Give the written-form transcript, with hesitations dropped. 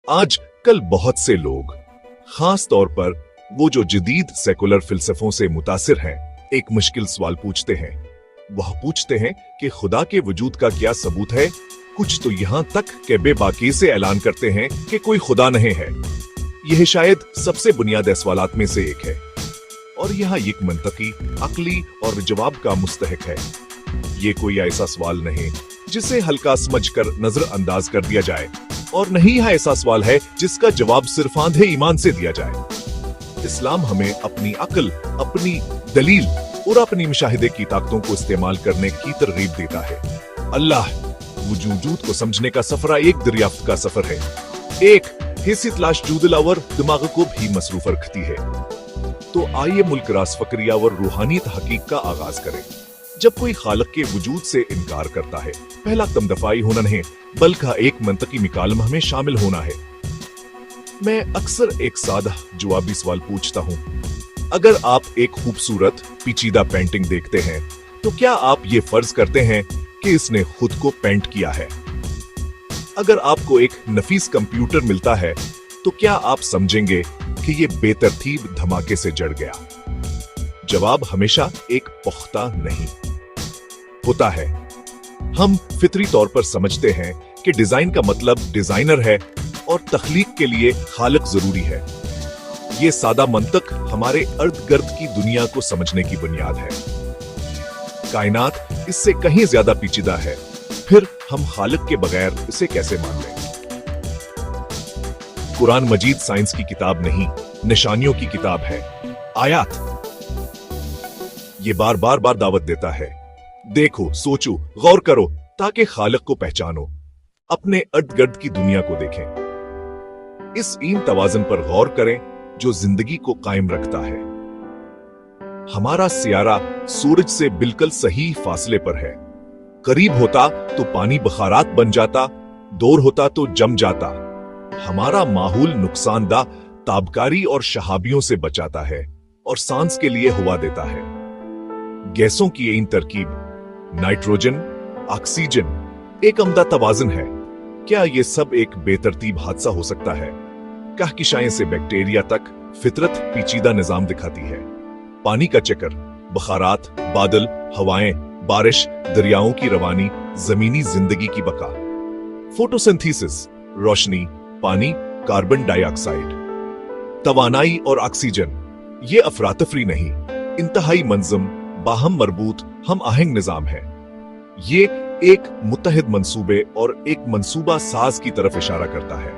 आज कल बहुत से लोग, खास तौर पर वो जो जदीद सेकुलर फिलसफों से मुतासिर हैं, एक मुश्किल सवाल पूछते हैं। वह पूछते हैं कि खुदा के वजूद का क्या सबूत है। कुछ तो यहाँ तक के बेबाकी से ऐलान करते हैं कि कोई खुदा नहीं है। यह शायद सबसे बुनियादी सवालात में से एक है और यह एक मंतकी, अक्ली और जवाब का मुस्तहक है। ये कोई ऐसा सवाल नहीं जिसे हल्का समझकर नजरअंदाज कर दिया जाए और नहीं यह ऐसा सवाल है जिसका जवाब सिर्फ आंधे ईमान से दिया जाए। इस्लाम हमें अपनी अक्ल, अपनी दलील और अपनी मुशाहिदे की ताकतों को इस्तेमाल करने की तरगीब देता है। अल्लाह वजूद को समझने का सफर एक दरियाफ्त का सफर है। एक हिस्सी तलाश जूदलावर दिमाग को भी मसरूफ रखती है। तो आइए मुल्क रास फक्रिया और रूहानियत हकीक का आगाज करें। जब कोई खालिक के वजूद से इनकार करता है, पहला कदम दफाई होना नहीं बल्कि एक मंतकी मिकालमा में शामिल होना है। मैं अक्सर एक सादा जवाबी सवाल पूछता हूँ। अगर आप एक खूबसूरत पेचीदा पेंटिंग देखते हैं तो क्या आप ये फर्ज करते हैं कि इसने खुद को पेंट किया है? अगर आपको एक नफीस कंप्यूटर मिलता है तो क्या आप समझेंगे कि ये बेतरतीब धमाके से जड़ गया? जवाब हमेशा एक पुख्ता नहीं होता है। हम फितरी तौर पर समझते हैं कि डिजाइन का मतलब डिजाइनर है और तख्लीक के लिए खालिक जरूरी है। ये सादा मंतक हमारे इर्द गिर्द की दुनिया को समझने की बुनियाद है। कायनात इससे कहीं ज्यादा पेचीदा है, फिर हम खालिक के बगैर इसे कैसे मान लें? कुरान मजीद साइंस की किताब नहीं, निशानियों की किताब है। आयात ये बार बार दावत देता है, देखो, सोचो, गौर करो ताकि खालिक को पहचानो, अपने इर्द गिर्द की दुनिया को देखें। इस इन तवाज़ुन पर गौर करें जो जिंदगी को कायम रखता है। हमारा सियारा सूरज से बिल्कुल सही फासले पर है। करीब होता तो पानी बखारात बन जाता, दूर होता तो जम जाता। हमारा माहौल नुकसानदा ताबकारी और शहाबियों से बचाता है और सांस के लिए हवा देता है। गैसों की इन तरकीब नाइट्रोजन, ऑक्सीजन एक अमदा तवाज़ुन है। क्या ये सब एक बेतरतीब हादसा हो सकता है? कहकशाएं से बैक्टीरिया तक फितरत पेचीदा निजाम दिखाती है। पानी का चक्कर, बखारात, बादल, हवाएं, बारिश, दरियाओं की रवानी, जमीनी जिंदगी की बका। फोटोसिंथेसिस, रोशनी, पानी, कार्बन डाइऑक्साइड, तवानाई और ऑक्सीजन। ये अफरातफरी नहीं, इंतहाई मंजम, बाहम मरबूत, हम आहंग निजाम है। ये एक मुत्तहिद मंसूबे और एक मंसूबा साज की तरफ इशारा करता है।